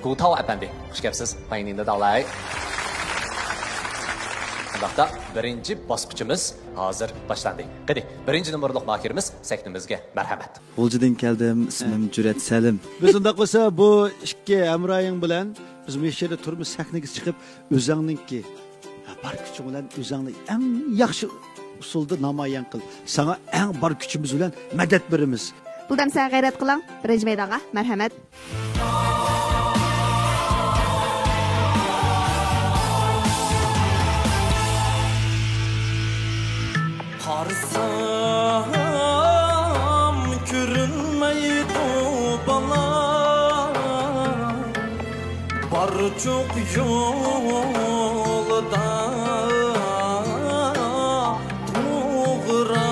Gutao Efendi, hoş geldiniz. Payınında dalay. Bundaqda birinci basqıçımız hazır başlandı. Qani, birinci numaralı makirimiz seknimizge merhamet. Olcudan geldim, ismim Cüret Selim. Biz undaq bolsa bu ikki hamroying bilan biz bu yerda turmuş sahnaga chiqib o'zingninki bar kuching bilan o'zingni eng yaxshi usulda namoyon qil. Sana eng bar kuchimiz bilan madad beramiz. Buldam sen gayret qiling. Birinchi maydonga marhamat. Qarsam görünmeydi bana bar çok yolda tuğra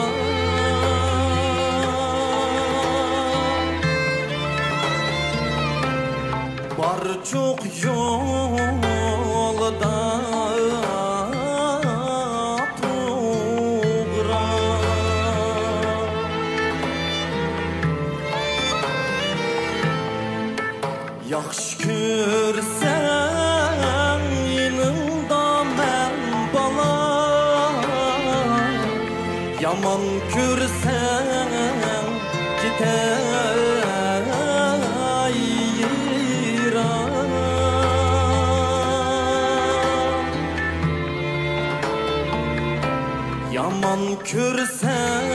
bar çok yolda yaxşı görsən yanımda mən bala yaman görsən gidəyirəm yaman görsən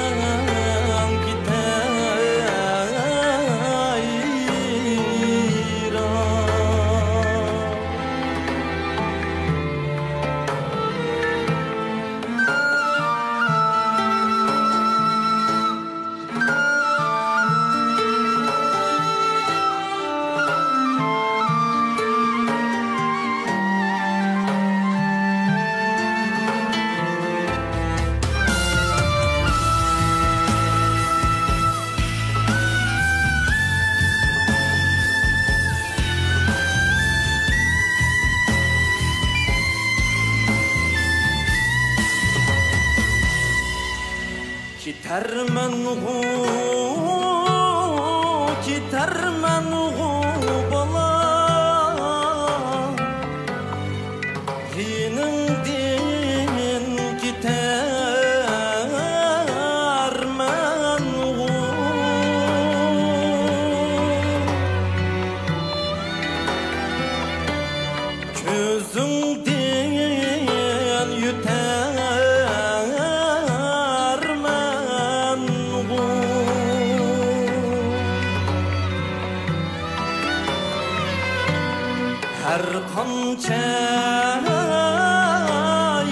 Gitarman bala Yenimden gitarman Gözümden yüter her qancha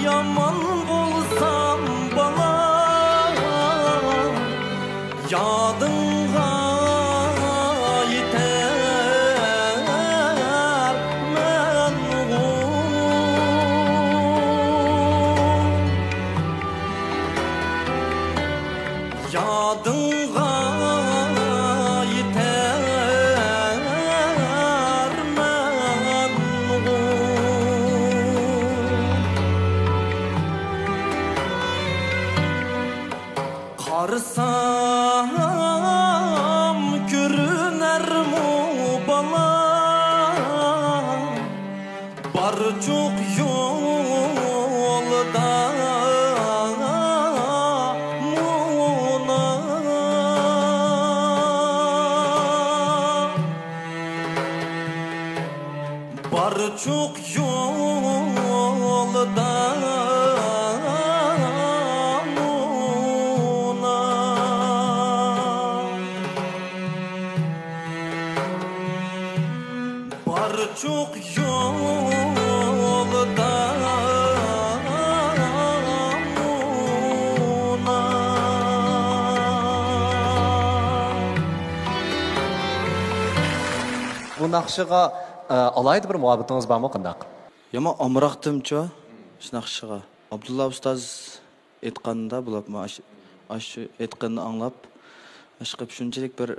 yaman bo'lsam bala yodingga yetarman yodingga Qarsam görüner mu bana bar çok yolda muna bar çok yolda çok yolda Bu naqshiga alayda bir muhabbetingiz bormi qandaq? Yama amraqtimcha shnaqshiga. Abdullah ustoz aytganda bular shu aytganini anglab, ashqib shunchalik bir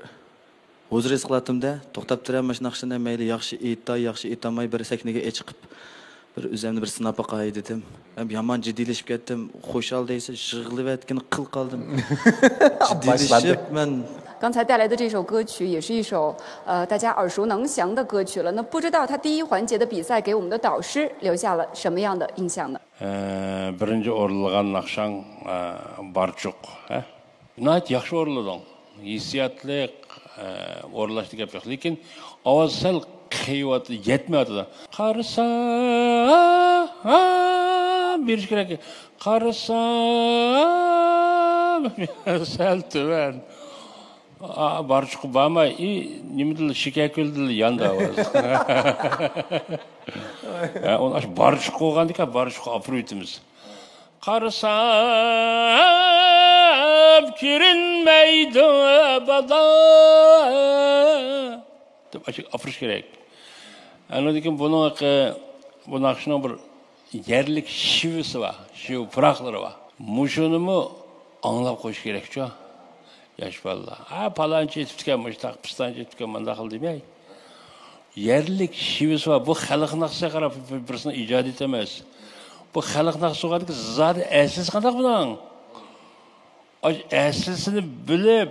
huzur his qilatimda, to'xtab turamash naqshini mayli yaxshi aytay, yaxshi aytamay bir saknaga chiqib bir o'zimni bir sinab boqay dedim. Ham yomon jiddiylashib ketdim. Xo'shal deysa, yig'layotgan qil qoldim. Jiddiylashib men 刚才带来的这首歌曲也是一首大家耳熟能详的歌曲了。那不知道他第一环节的比赛给我们的导师留下了什么样的印象呢？ birinchi o'rinlagan naqshang barchuq. Nayt yaxshi o'rinlading. Hissiyotli o'rinlashni gap yo'q, lekin ovoz sal qiyvat yetmaydi. Qarasa berish kerak. Qarasa sal tuvan. Barchuq bama nimdil shikakildil yanda ovoz. Onu aş barışık olgandık ha barışık afroytimiz. Karasam kirinmeydi bada. Tabi açık afroş gerek. Anladık bunun akşına bir yerlik şivisi var. Şiv pırakları var. Muşunumu anlap koş gerek çoğu. Yaş valla. Palanca etiptiken muştak, pistanca etiptiken mandakıl demey. Yerlik şivisi var. Bu xalq naqsiga qarab birisini ijod etemez. Bu xalq naqsiga zodi aslis qanday buning? Aslisini bilib,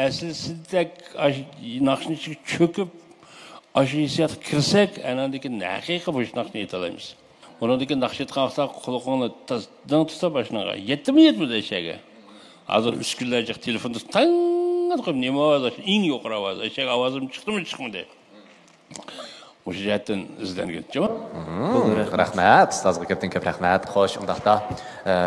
aslisidek naqshni ichiga cho'kib, ash hissiyat kirsak, anandagi haqiqiy bu naqshni aytalaymiz. Uningdagi naqsh aytgan vaqtda quloqni tasdan tuta boshlagan. Yetdimi eshaga? Hozir uskunlarga telefonni tang qilib nima ovoz, eng yuqori ovoz, eshaga ovozim chiqdimi, chiqmadi. O'sha jihatdan izlangan. Rahmat, ustozga ketdin ko'p rahmat. Xo'sh, undaqda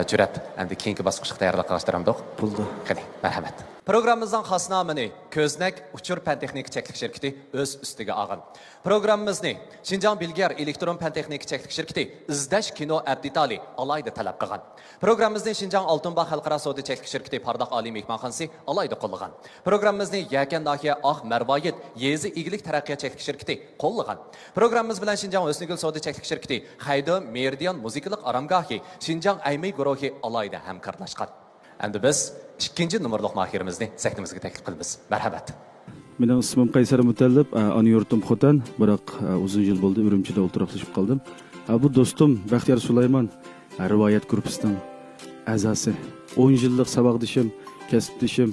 jur'at endi keyingi bosqichga tayyorlab qolishtiramdik. Bo'ldi. Qani, marhamat. Programmamizning xos nomini Ko'znak Uchur fan texnik cheklik shirkati o'z ustiga olgan. Programmamizni Xinjiang Bilgar elektron fan texnik cheklik shirkati izlash kino abditali alayda talab qilgan. Programmamizni Xinjiang Oltinbog' xalqaro savdo cheklik shirkati Pardoq oliy mehmonxonasi alayda qo'llagan. Programmamizni Yakan Nohiya Oq Marvoyit Yezi igilik taraqqiyot cheklik shirkati qo'llagan. Programmamiz bilan Xinjiang O'snigul savdo cheklik shirkati Haydo Meridian muzikalik aramgohi Xinjiang Aymay guruhi alayda hamkorlashgan. Endi biz ikkinchi nomorliq mahirimizni sahnimizga taklif qilamiz. Marhamat. Mening ismim Qaysar Mutallib, ana yurtim Xotan, biroq uzun yil bo'ldi Urumchida o'ltirib qoldim. Bu do'stim Baxtiyor Sulaymon rivoyat guruhining a'zosi. 10 yillik saboqdishim, kasbdishim.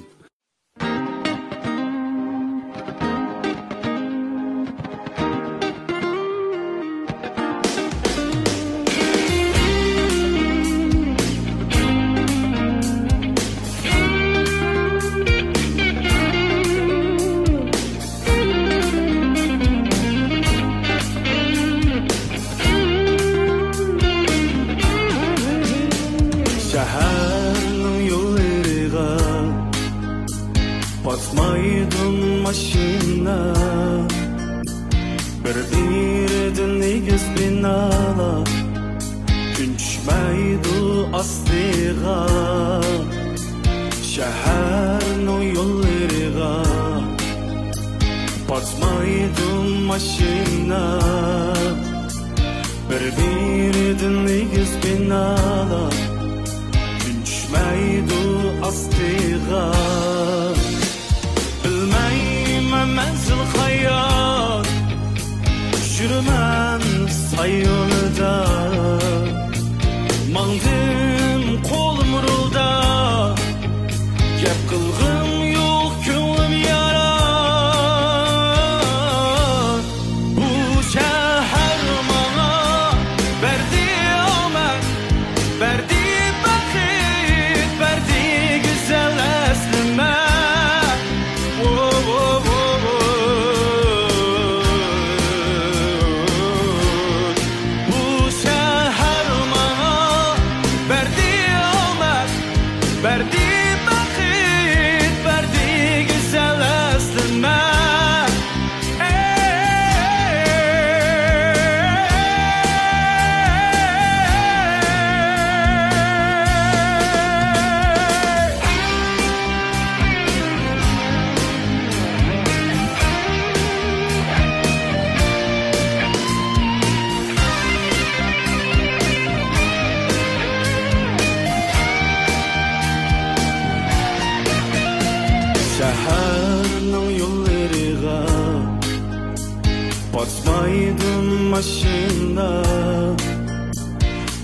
Basmaydım başına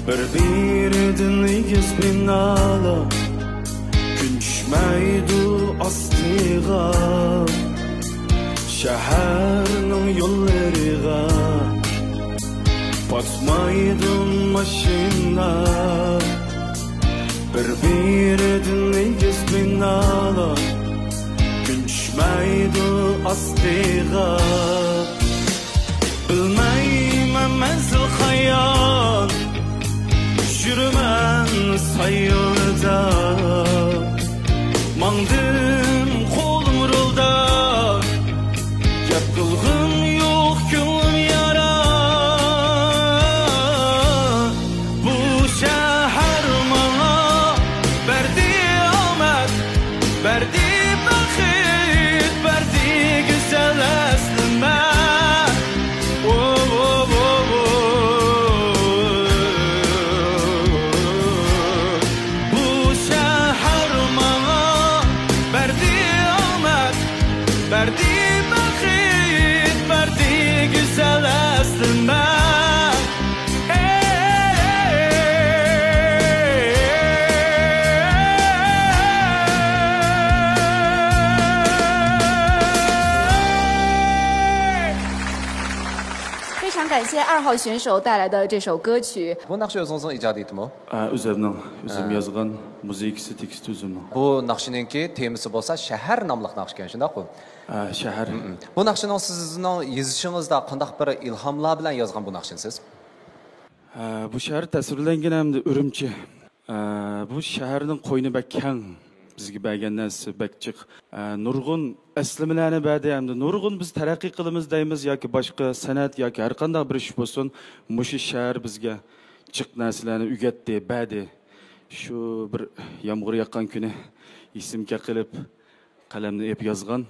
Bir-birinden ikiz binalar Gün düşmeydi astığa Şehirnin yollarıga Batmaydı maşinlar Bir-birinden ikiz binalar Gün düşmeydi astığa Bilmeyim menzil hayal Yürümen sayılda Mangdım kolum rılda Yapkılgın yok gönlüm yara Bu şehir bana Verdi amet Verdi bakit Verdi güzel eslime Verdi bakit, verdi güzel eslime非常感谢2号选手带来的这首歌曲。 Bu naqshi o'zingizning ijod etimi? O'zim yozgan muzikasi, teksti o'zimning. Bu naqshiningki temisi bo'lsa shahar nomli naqsh ekan, shundaqmi? Shahar. Bu naqshning sizning yozishingizda qanday bir ilhomlar bilan yozgan bu naqshinsiz? Bu shahar tasvirlangan hamda Urumchi. Bu shaharning qo'yni bak kang. Bizga bergan narsa bakchiq. Nurg'un aslimalarni berdi hamda nurg'un biz taraqqiy qilamiz deymiz yoki boshqa san'at yoki har qanday bir ish bo'lsin, mushu shahar bizga chiq narsalarni o'rgatdi, berdi. Shu bir yomg'ir yoqqan kuni esimga qilib qalamni ep yozgan.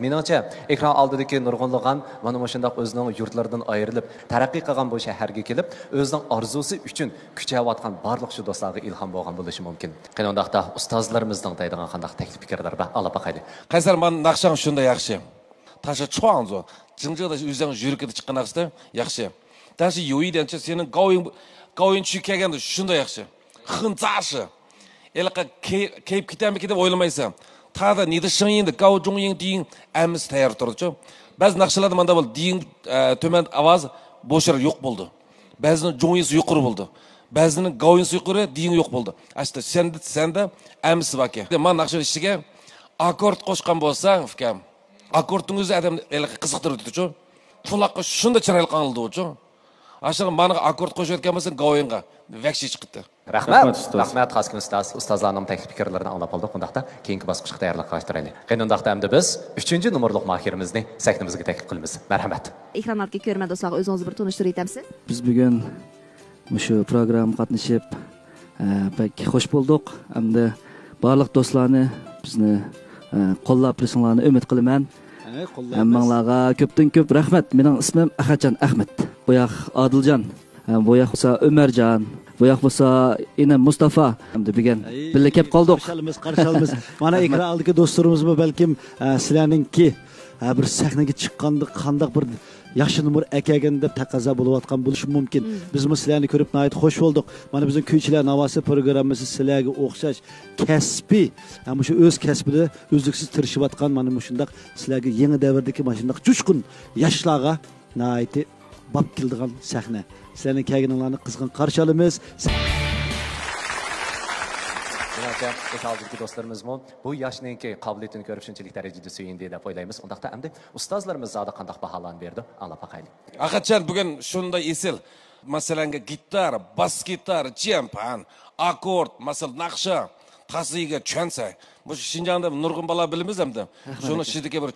Menimcha ekran oldidagi nurg'unlig'an mana shundoq o'zining yurtlaridan ayrilib taraqqiy qilgan bu shaharga kelib o'zining orzusi uchun kuchayotgan barliq shu do'stlarga ilhom bo'lgan bo'lishi mumkin. Qandoqda ustozlarimizning deydigan qanday taklif fikrlar bor, olib boqayli. Qaysar men naqshang shunday yaxshi. Tashi cho'ngzo, jinjida o'zing yurikida chiqqan naqshda yaxshi. Tashi yo'yidancha sening qo'ying chukaganda shunday yaxshi. Xinzashi. Elqa keyip ketamiki deb o'ylamaysan. Tada nida shingda gao zhongying ding ams tayyor turdi. Ba'zi naqshlarda menda bo'ldi, ding to'man ovoz bo'shar yo'q bo'ldi. Ba'zining zhongyisi yuqori bo'ldi. Ba'zining gaoyisi yuqori, ding yo'q bo'ldi. Asta senda ams vaka. Men naqsha ishiga akkord qo'shgan bo'lsang, fikam. Akkordning o'zi odam qiziqtirdi-ku. Qulaqqa shunda chiroyli qanildi-ku. Aşağı bana akkord qo'shayotgan bo'lsa, gaoyinga vakshi chiqdi. Rahmat Haskim ustoz. Ustozlarning taklif fikrlarini anglab oldik. Bundaqda keyingi bosqichga tayyorlik qilishtiraylik. Qandoqda endi biz 3-numorliq mahirimizni sahnimizga taklif qilamiz. Marhamat. Ekran ortidagi ko'rma do'stlarga o'zingizni bir tanishtirib o'tamsiz? Biz bugun shu programma qatnashib pek xush bo'ldik. Hamda barliq do'stlarni bizni qo'llab turishinglarni umid qilaman. Hammanglarga ko'pdan ko'p rahmat. Mening ismim Ahadjon Ahmed. Bu yoq Odiljon, bu yoq bo'lsa Umarjon, bu yoq bo'lsa ina Mustafa. Hamda bugun birga kelib qoldik. Qarşalımız. Mana ekran oldidagi do'stlarimizmi balkim sizlarningki bir sahnaga chiqqanda qanday bir yaxshi numar akagan deb taqozo bo'layotgan bo'lishi mumkin. Biz sizlarni ko'rib nihoyat xush bo'ldik. Mana bizning kuychilar navosi programmasi sizlarga o'xshash kasbiy, ham shu o'z kasbida o'zliksiz tirishayotgan mana shundaq sizlarga yangi davrdagi mana shundaq jushqun yoshlarga nihoyat bab keldigan sahna. Sizlarning kelganinglarni qizg'in qarshi olamiz. Eşaldaki dostlarımızmı bu yaşnınki kabiliyetini görüp şunçilik derecede söylendi dep oylaymiz. Ondaqda endi ustozlarımız zada qandaq bahalan berdi. Anlap bakaylı. Ahadjon bugün şunday esil. Masalan gitar, bas gitar, cempan, akkord, masalan naqsha, tasiga chönsa. Bu Şinjanda nurg'un bala bilimiz hamda. Şunu shidiki bir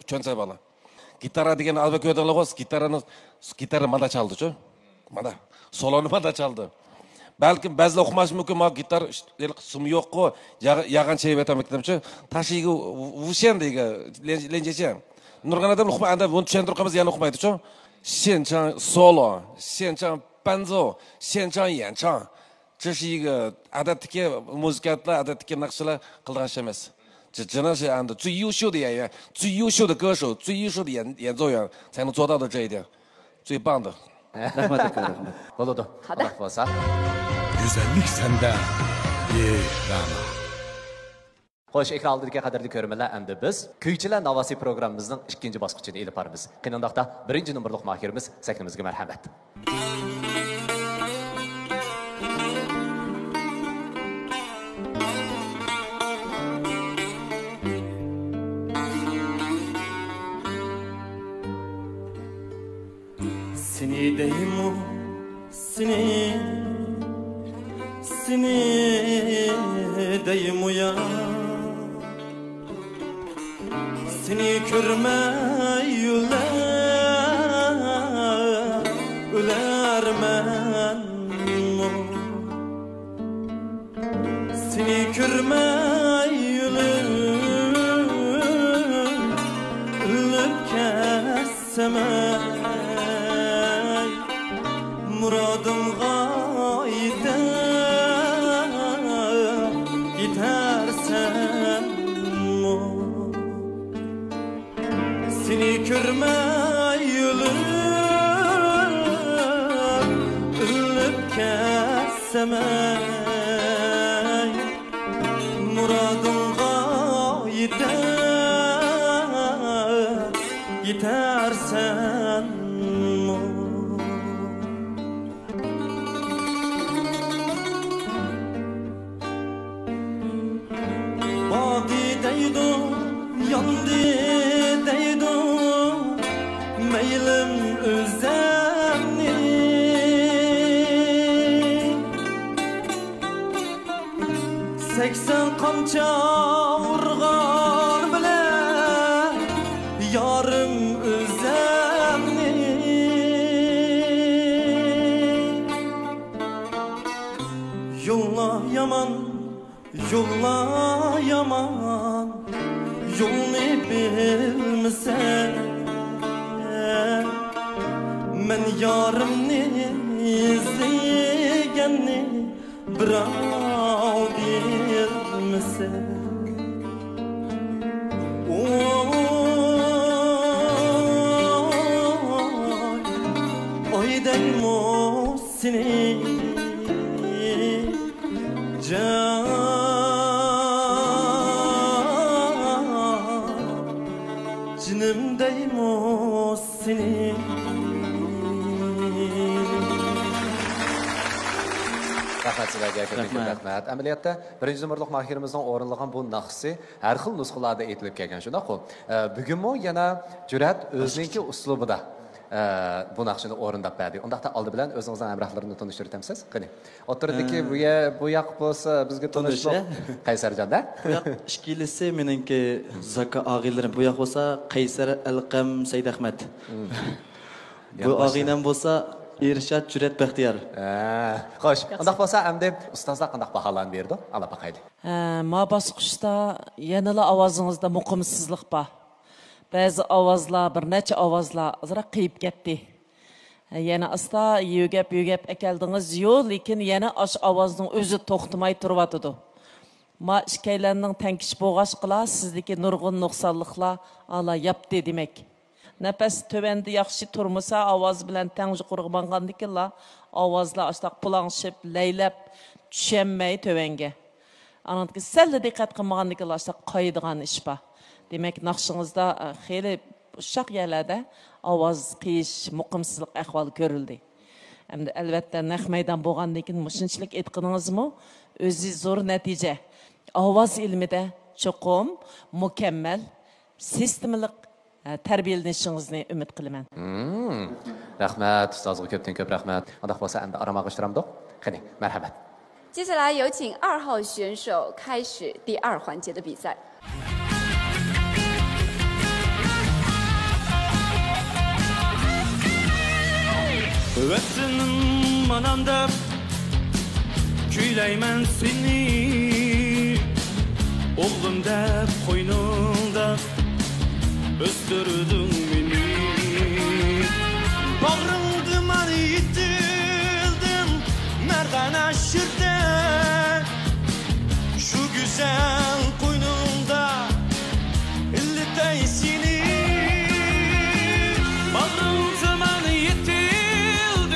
chönsa bala. Gitara degan albatta ko'rdilar qo's, gitara manda chaldi-ku. Mana soloni manda chaldi. Balkim ba'zilar o'qimash mumkin, ma gitar qismi yo'q-ku, yag'an chayib aytamakdimchi. Tashiga ushendega lenjecha. Nurg'on adam o'qimay, anda buni tushuntirib qo'yamiz, yana o'qimaydi-ku. Xianchang solo, xianchang banzo, xianchang yanchang. 这是一个 adatdagi muzikantlar, adatdagi naqshlar qilgan ish emas. 这真的是按照最优秀的演员、最优秀的歌手、最优秀的演奏员才能做到的这一点，最棒的。Rahmat aka, rahmat. Bo'ladi. Hadi. Alloh bo'lsa. Güzellik sende. Rana. Xo'sh, ekran oldidagi qadrli ko'rmanlar, endi biz Kuychilar Navosi programmamizning 2-bosqichini elib boramiz. Qandoqda 1-numberlik mohirimiz sahnimizga marhamat. Seni deymu, seni deymu ya. Seni görmey ölermen mu? Seni görmey ölüp kessemey muradım gayde gidersen mu? Seni görmey ölüp kessemey muradım gayde gidersen mu? Badi deydu, yandı deydu, meylim özlemni. Seksen kamça vurgan bile, yarım özlemni. Yolla yaman, yolla yaman, yolunu bilmesen. Men yarımni izleyenni bırak bilmesen. Oy deymo seni can canım deymo seni. Rahmat sizlarga, ko'p rahmat. Amaliyotda 1-numberlik mahirimizning o'rinlagan bu naqsi har xil nusxalarda aytilib kelgan, shundaq-ku. Bugunmi yana Jur'at o'ziniki uslubida bu naqshini o'rindab berdi. Undaqda oldi bilan o'zingizning hamrohlarini tanishtirtamsiz? Qani. O'tirdiki bu yoq bo'lsa bizga tanishib Qaysarjonda. Bu yoq ishkilisi meningki Zaka og'aylarim. Bu yoq bo'lsa Qaysar Alqam Saidahmad. Bu og'aynam bo'lsa Irshad Jur'at Baxtiyor. Xo'sh, undaq bo'lsa endi ustozlar qanday baholarni berdi? Ala baqaylik. Ma bosqichda yanala ovozingizda muqimsizlik bor. Ba'zi ovozlar, bir necha ovozlar azra qiyib ketdi. Yana asta yugab akeldingiz yo'q, lekin yana osh ovozning o'zi to'xtamay turibdi. Ma ishkaylarning tankish bo'g'ashqlar sizdagi nurg'un nuqsonliklar ala yapdi demak. Nafas tövəndə yaxşı turmasa, ovoz bilan tang yuqurğangandikinlar, ovozlar ashtaq pulanshib, layləb, tushunmay tövəngə. Anadaki səllə diqqət qılmagandikinlar ashtaq qayıdığan iş var. Demək, naqşınızda xeyli uşaq yerlərdə ovoz qiyish, muqimsizlik ahvoli ko'rildi. Hamda albatta naq maydon bo'lgandan keyin mushunchalik etqiningizmi, o'zi zo'r natija. Ovoz ilmida cho'qim, mukammal, sistemalik tarbiyalanishingizini umid qilaman. Rahmat, ustozga ko'p rahmat. Undaq bo'lsa endi arama g'ishtiramdik. Qani, marhamat. 接下来有请2号选手开始第2环节的比赛。 Vətənim ananda küyləymen seni, oğlum dəb qoynunda östürdün beni. Bağrımdım an yitildim merdan aşırdı, şu güzel qoynunda illitey seni. Bağrımdım an yitildim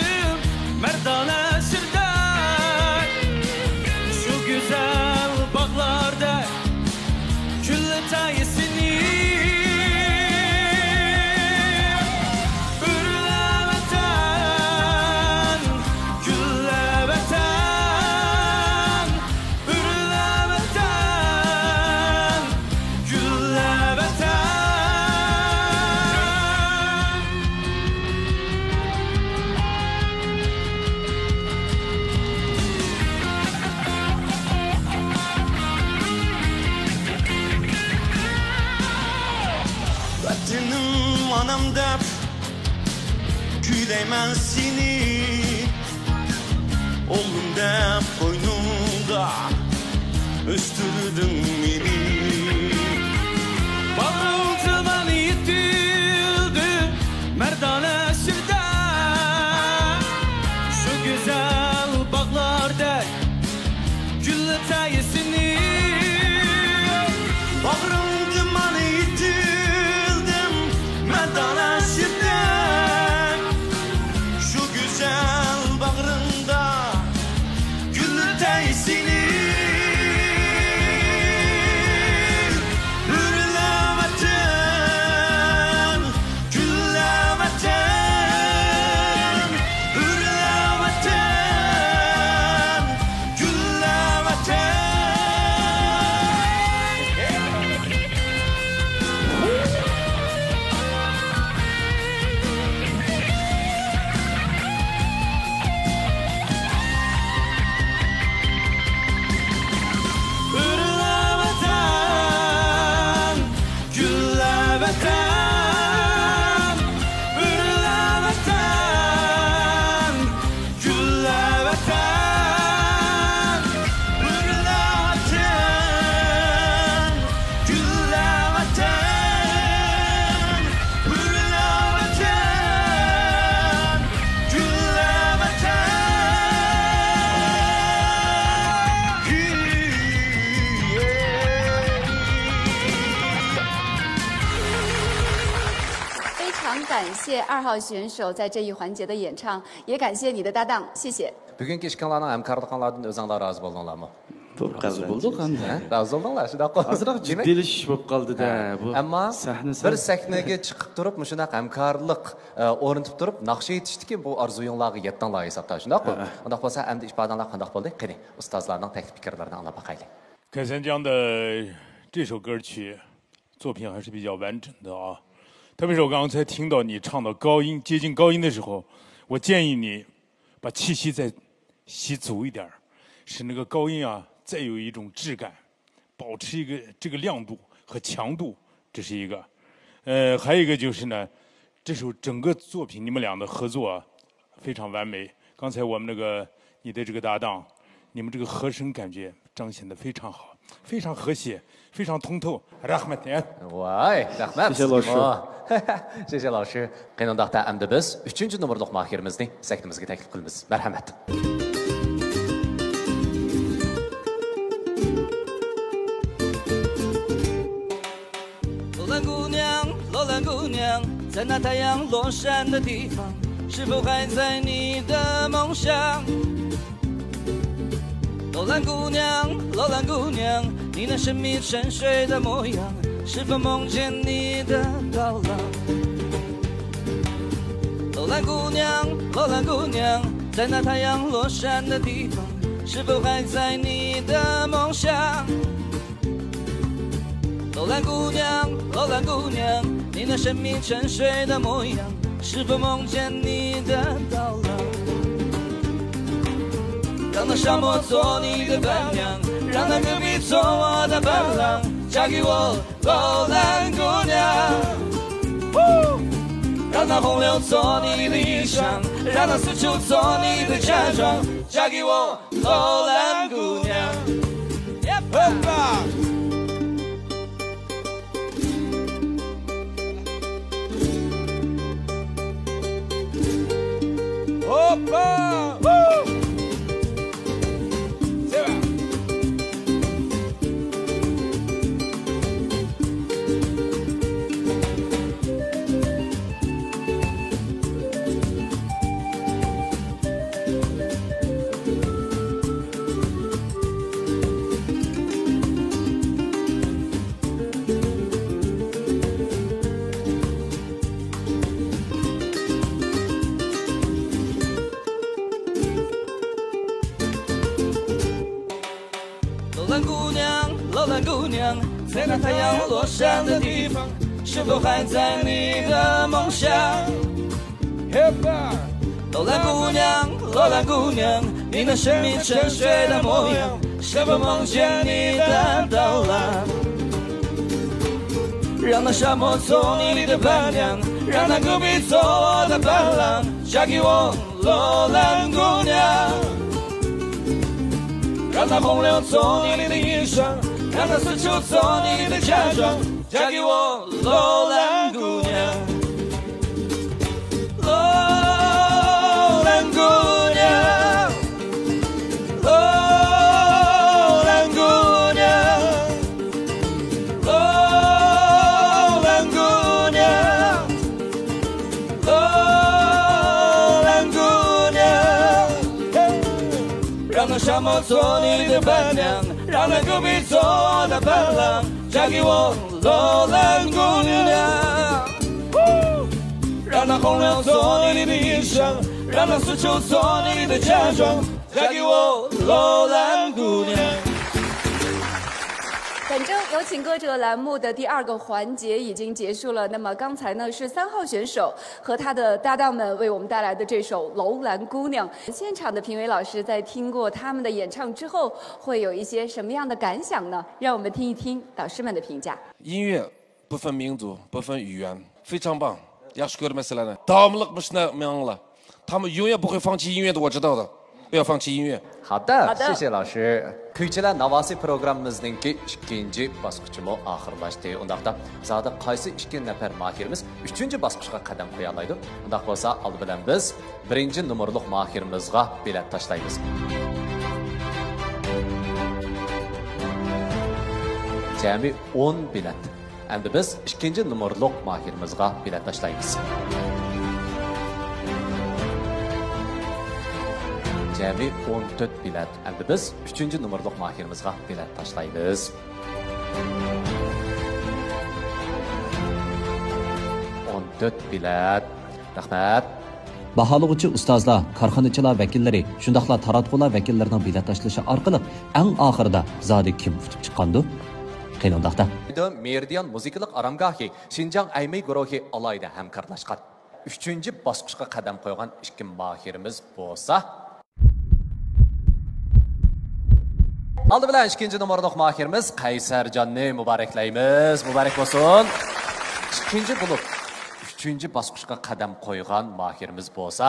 Gülemen seni Oğlum dep koynunda Östürdün beni Bağıltıdan yitildi Merdane sürde Şu güzel bağlarda Güllü tayesini Bağrım dumanı yitildim Merdane sürde Şu güzel bağrında Güllü tayesini感谢2号选手在这一环节的演唱，也感谢你的搭档，谢谢。 Бүгінгі ішканларның әмкарлықлардан өзіңлар разы болдыңлар ма? Болдық анда. Разы болдыңлар, шыдап қой. Азырақ жедделіш болып қалды да. Әмма бір сәхнеге шығып тұрып, мұшынақ әмкарлық орынтып тұрып, нақшы етіштікен бұл арзуыңлағы еттіңлар есапта. Шындақ қой? Ондақ болса, әмді ішпаданлар қандақ болды? Қане, ұстазларының тәклif пікірлерін аңлап бақайлы. 凯三江的这首歌曲作品还是比较完整的啊。 特别是我刚才听到你唱到高音接近高音的时候，我建议你把气息再吸足一点，使那个高音啊再有一种质感，保持一个这个亮度和强度，这是一个。还有一个就是呢，这首整个作品你们俩的合作啊非常完美。刚才我们那个你的这个搭档，你们这个和声感觉彰显得非常好，非常和谐，非常通透。Rahmat. Vay, rahmat. 谢谢老师。谢谢老师。Qandoqda endi biz 3-chi nomerlik mahirimizni saktimizga taklif qilamiz. Marhamat.罗兰姑娘，在那太阳落山的地方，是否还在你的梦想？罗兰姑娘，你那神秘沉睡的模样，是否梦见你的到来？罗兰姑娘，在那太阳落山的地方，是否还在你的梦想？罗兰姑娘，你那神秘沉睡的模样，是否梦见你的到来？让那沙漠做你的伴娘，让那戈壁做我的伴郎，嫁给我，罗兰姑娘。让那洪流做你的衣裳，让那四处做你的嫁妆，嫁给我，罗兰姑娘。Opa!罗兰姑娘，在那太阳落山的地方，是否还在你的梦想？罗兰姑娘，你那神秘沉睡的模样，是否梦见你的到来？让那沙漠做你的伴娘，让那戈壁做我的伴郎，家给我罗兰姑娘，让那红柳做你的衣裳，让那丝绸做你的嫁妆，嫁给我罗兰姑娘，罗兰姑娘，罗兰姑娘，罗兰姑娘，罗兰姑娘，让那沙漠做你的伴娘，让那戈壁做我的伴郎，嫁给我罗兰姑娘，让那红柳做你的衣裳，让那丝绸做你的嫁妆，嫁给我罗兰姑娘。反正有请歌者栏目的第2个环节已经结束了。那么刚才呢是3号选手和他的搭档们为我们带来的这首《楼兰姑娘》。现场的评委老师在听过他们的演唱之后，会有一些什么样的感想呢？让我们听一听导师们的评价。音乐不分民族，不分语言，非常棒。yaxshi ko'rmasalar, davomliq ishni manglar. 他们永远不会放弃音乐的，我知道的。不要放弃音乐。好的，谢谢老师。Kuychilar Navosi programmamizning ikkinchi bosqichimi oxirlashdi. Undaqda zada qaysi 2 nafar mahirimiz 3-chi bosqichga qadam qo'ya oladi? Undaq bo'lsa, oldi bilan biz 1-nomerlik mahirimizga bilet tashlaymiz. Jami 10 bilet. Endi biz 2-nomerlik mahirimizga bilet tashlaymiz. Jami 14 bilet. Endi biz 3-nomerlik mahirimizga bilet tashlaymiz. bilet. Rahmat. Baholag'uvchi ustozlar, korxonachilar vakillari, shundaqla taratqular vakillarining bilet tashlashi orqali eng oxirida zodi kim tutib chiqqandi? Qiynoqda. Meridian muzikalik aramgohi Xinjiang Aymay guruhi alayda hamkorlashgan. 3-bosqichga qadam qo'ygan 2 mahirimiz bo'lsa, aldı bilan 2-nomerlik mahirimiz Qaysarjonni muboraklaymiz. Muborak bo'lsin. 2 bo'lib 3-bosqichga qadam qo'ygan mahirimiz bo'lsa,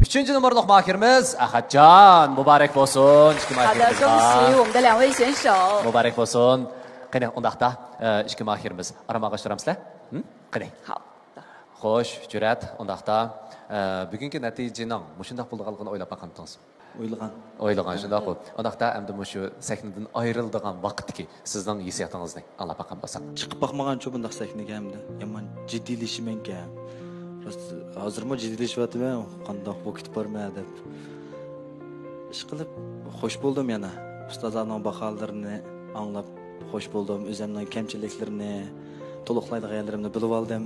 3-nomerlik mahirimiz Ahadjon muborak bo'lsin. 好的，恭喜我们的2位选手。 Muborak bo'lsin. Qani undaqda 2 mahirimiz aramaga chiramizlar? Qani. Hop. Xo'sh, Jurat, undaqda bugungi natijaning mushundaq bo'lganligini o'ylab baqamdingiz. O'ylagan shundoq bu. Undaqda endi shu sahnadan ayrildigan vaqtki sizning hissiyotingizni anglab baqam bo'lsam. Chiqib baqmagancha bundaq sahnaga hamda yomon jiddiylashimenka. Hozirmi jiddiylashyapman, qandoq bu ketib borma deb. Ish qilib xo'sh bo'ldim yana. Ustozlarning baholarini anglab xo'sh bo'ldim, o'zimning kamchiliklarini, to'liqlaydigan yerlarimni bilib oldim.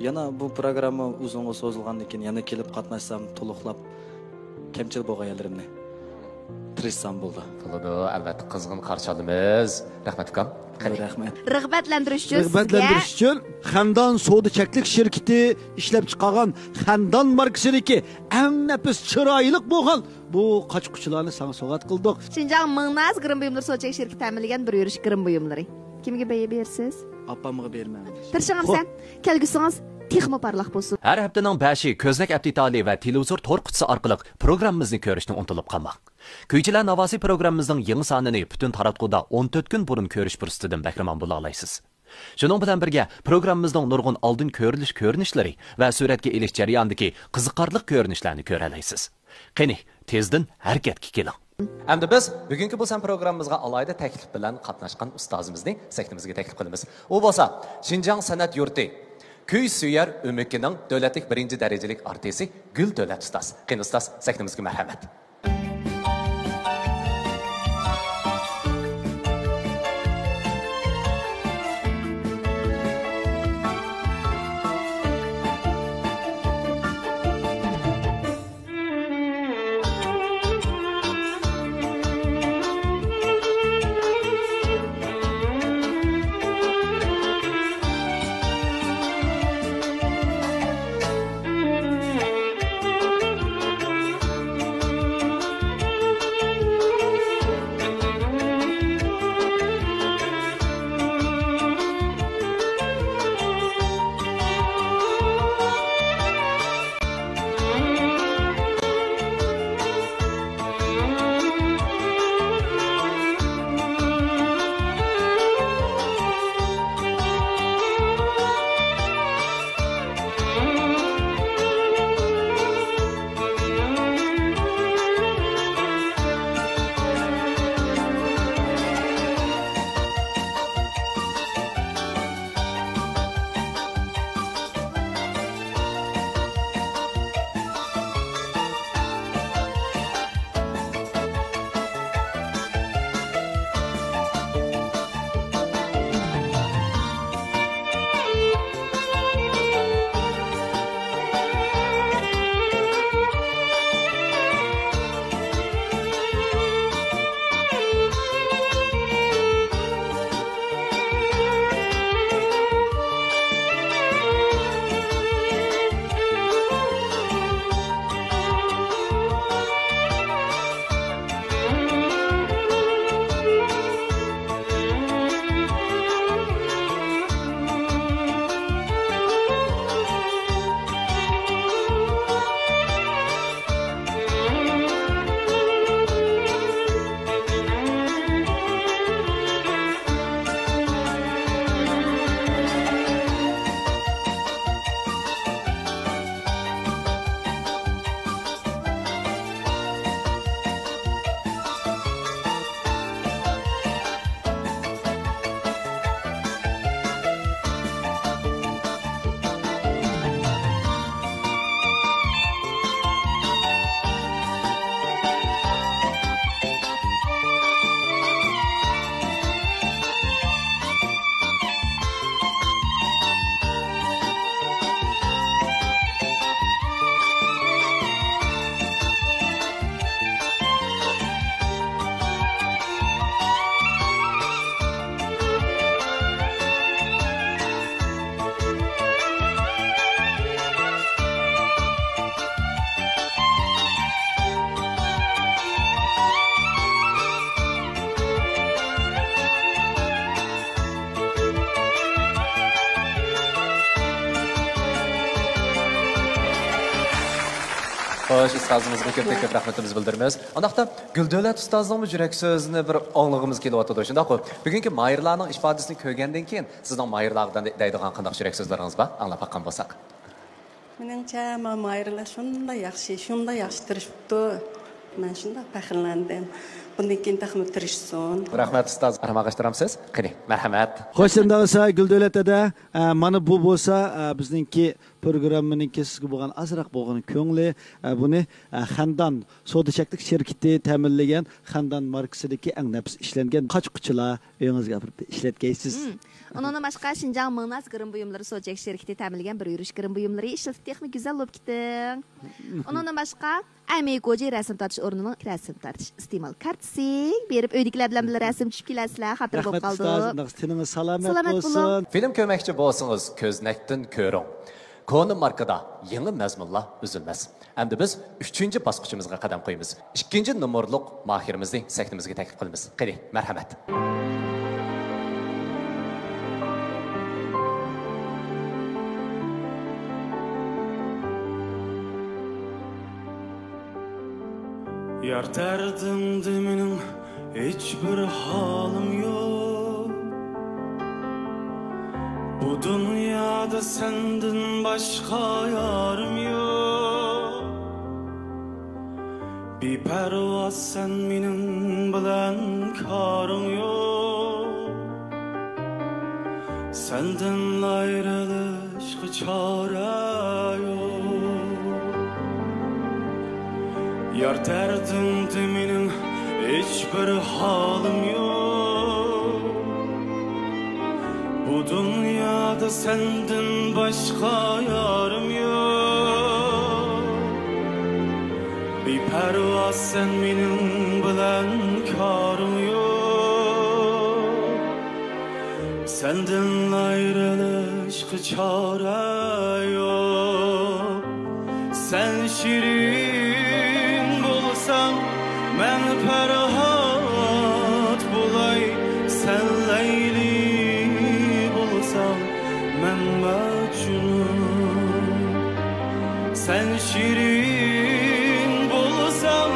Yana bu programma uzunga so'zilgandan keyin yana kelib qatnashsam, to'liqlab kamchil bo'lgan yerlarimni tirishsam bo'ldi. Bo'ladi, albatta qizg'in qarshi olamiz. Rahmat ukam. Rahmat. Rag'batlantirish uchun Rag'batlantirish uchun Xandon savdo cheklik shirkati ishlab chiqargan Xandon markasidagi eng nafis chiroyli bo'lgan bu qochquchilarni sana sovg'at qildik. Xinjiang Mingnaz Grim buyumlar sochak shirkati ta'minlagan bir yurish Grim buyumlari. Kimga beya bersiz? Appamga bermayman. Tirishingizdan kelgusingiz texmo parlaq bo'lsin. Har haftaning 5-i ko'znak aptitali va televizor to'r qutisi orqali programmamizni ko'rishni unutib qolmang. Kuychilar Navosi programmamizning yangi sonini butun taratquda 14 kun burun ko'rish fursatidan bahramand bo'la olasiz. Shuning bilan birga programmamizning nurg'un oldin ko'rinishlari va suratga elish jarayonidagi qiziqarli ko'rinishlarni ko'ra olasiz. Qani, tezdan harakatga keling. Endi biz bugungi bu programmamizga alayda taklif bilan qatnashgan ustozimizni sahnamizga taklif qilamiz. U bo'lsa Xinjiang san'at yurti Kuy suyar o'mikining davlatlik 1-darajalik artisti Gul Davlat ustoz. Qani ustoz, sahnamizga marhamat. Xo'sh, ustozimizga ko'p rahmatimizni bildiramiz. Undaqda Guldavlat ustozning yurak so'zini bir anglag'imiz kelyapti. Shundaq-ku. Bugungi mayirlarning ifodasini ko'rgandan keyin sizning mayirlardan deydigan qanday yurak so'zlaringiz bor? Anglab baqqan bo'lsak. Meningcha, mayirlar shunday yaxshi tirishibdi. Men shunday faxrlandim. Bundan keyin taxmin tirishsin. Rahmat ustoz. Armag'ashtiramsiz? Qani, marhamat. Xo'shimda bo'lsa Guldavlat aka, mana bu bo'lsa bizningki programmaninkki sizga bo'lgan azroq bo'lgan ko'ngli, buni Xandon savdo-sotiq shirkati ta'minlagan Xandon markasidagi eng nafs ishlangan qochqichilar uyingizga olib ishlatgaysiz. Ondan başqa Şinjan Mığnaz Qırım buyumları savdo-sotiq şirkati ta'minlagan bir yurish Qırım buyumları ishlatib texnik güzel bo'lib ketdi. Ondan başqa Amerikoji rasm tortish o'rnining rasm tortish iste'mol kartasi berib uydagilar bilan birga rasm tushib kelasizlar, xotir bo'lib qoldi. Rahmat ustoz, tiningiz salomat bo'lsin. Film ko'rmoqchi bo'lsangiz, ko'znakdan ko'ring. Konu markada yangi mazmunlar uzilmas. Endi biz 3-bosqichimizga qadam qo'yamiz. 2-numorliq mahirimizni sahnimizga taklif qilamiz. Qani, marhamat. Yar derdimdi mening hiçbir halim yok. Bu dünyada senden başka yarım yok. Bir pervaz sen benim bilen karım yok. Senden ayrılışka çare yok. Yar derdimdi mening hiçbir halim yok. Bu dünyada senden başka yarım yok. Bir pervaz sen benim bilen karım yok. Senden ayrılışka çare yok. Sen şirin bulsam men ferhat bulay. Sen Leyli bulsam men Mecnun. Sen şirin bulsam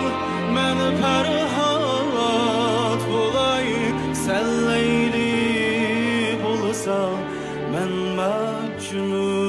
men ferhat bulay. Sen Leyli bulsam men Mecnun.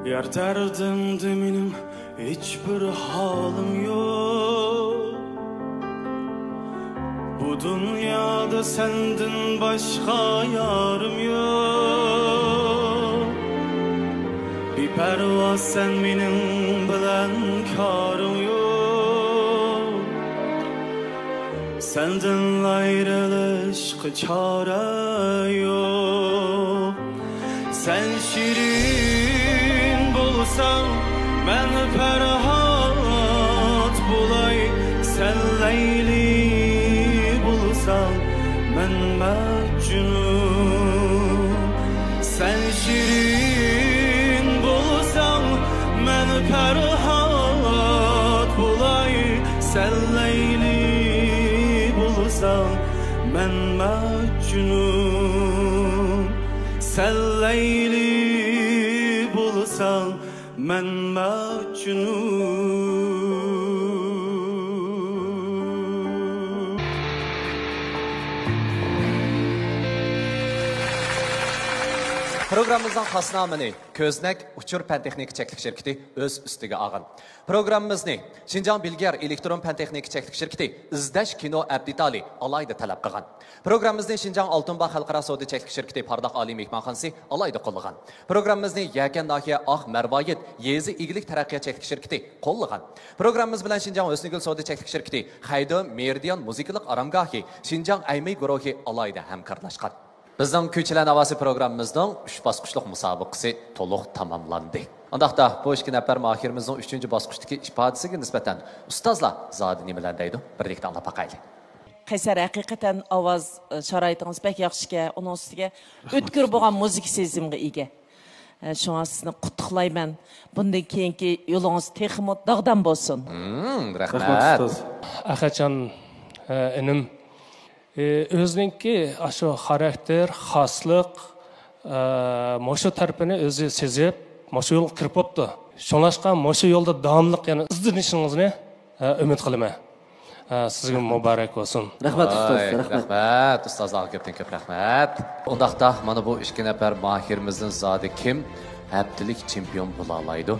Yar derdimdi benim hiçbir halim yok. Bu dünyada senden başka yarım yok. Bir pervaz sen benim bilen karım yok. Senden ayrılışka çare yok. Sen şirin bulsam men ferhat bulay. Sen Leyli bulsam men Mecnun. Sen şirin bulsam men ferhat bulay. Sen Leyli bulsam men Mecnun. Sen Leyli bulsam men Mecnun. Programımızdan xasnamını Köznek Uçur Pen Texnik Çeklik Şirketi öz üstüge ağın. Programımızı Şinjan Bilger Elektron Pen Texnik Çeklik Şirketi İzdeş Kino Abditali alayda talep qilgan. Programımızı Şinjan Altınbağ Xalqara Savdo Çeklik Şirketi Pardaq Ali Mehmanxonasi alayda qo'llagan. Programımızı Yakan Nahiye Ax Mervayet Yezi İgilik Taraqqiyot Çeklik Şirketi qo'llagan. Programımız bilan Şinjan O'snigul Savdo Çeklik Şirketi Xaydo Meridian Muzikalik aramgohi Şinjan Aymay guruhi alayda hamkorlashgan. Bizning Kuychilar Navosi programmamizning 3 bosqichlik musobaqasi to'liq tamomlandi. Andaqda bu ikki nafar mahirimizning 3-bosqichdagi ifodasiga nisbatan ustozlar zodi nimalar deydi? Birlikda anglab boqaylik. Qaysar haqiqatan ovoz sharoitingiz pek yaxshi ekan. Uning ustiga o'tkir bo'lgan muzika sezimiga ega. Shunga sizni qutlaqlayman. Bundan keyingi yo'lingiz texmo dog'dan bo'lsin. Rahmat. Axacan inim o'ziningki shu xarakter, xoslik, mushu tarafini o'zi sezib, mushu yo'l kirib o'tdi. Shunlashqa mushu yo'lda davomliq yana izlanishingizni umid qilaman. Sizga muborak bo'lsin. Rahmat ustoz, Rahmat ustozlar, ko'p rahmat. Undaqda mana bu ikki nafar mahirimizning zodi kim haftalik chempion bo'la oladi?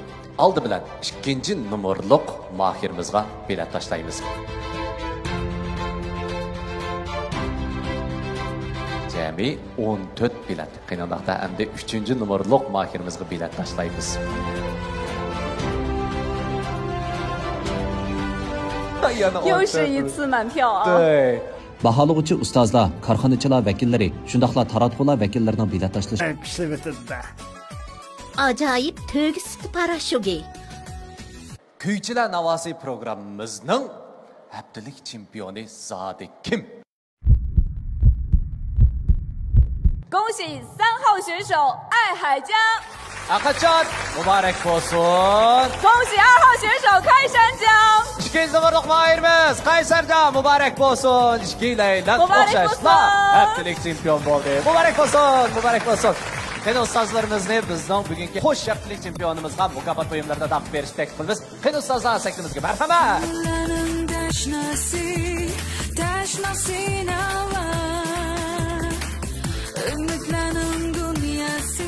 Oldi bilan 2-nomerlik mahirimizga bilet tashlaymiz. Jami 14 bilet. Qiynoqda endi 3-nomerlik mahirimizga bilet tashlaymiz.又是一次满票啊！ 对。 Baholug'uchi ustozlar, korxonachilar vakillari, shundaqla taratqular vakillarining bilet tashlash. Ajoyib to'g'ri parashugi. Kuychilar navosi programmamizning haftalik chempioni zodi kim? 恭喜3号选手艾海江， Akacan muborak bo'lsin. 恭喜2号选手开山江， 2-nomerlik mahirimiz Qaysarjon muborak bo'lsin. Ikkilaylar o'xshashlar haftalik chempion bo'ldi. Muborak bo'lsin. Qani ustozlarimizni bizning bugungi xo'sh haftalik chempionimizga mukofot o'yinlarida taqdim berishni taklif qilamiz. Qani ustozlar saktimizga marhamat.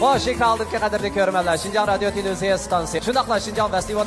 Xo'sh, qadrli ko'rmanlar, Shinjon radio televiziya stansiyasi. Shundaqla Shinjon festival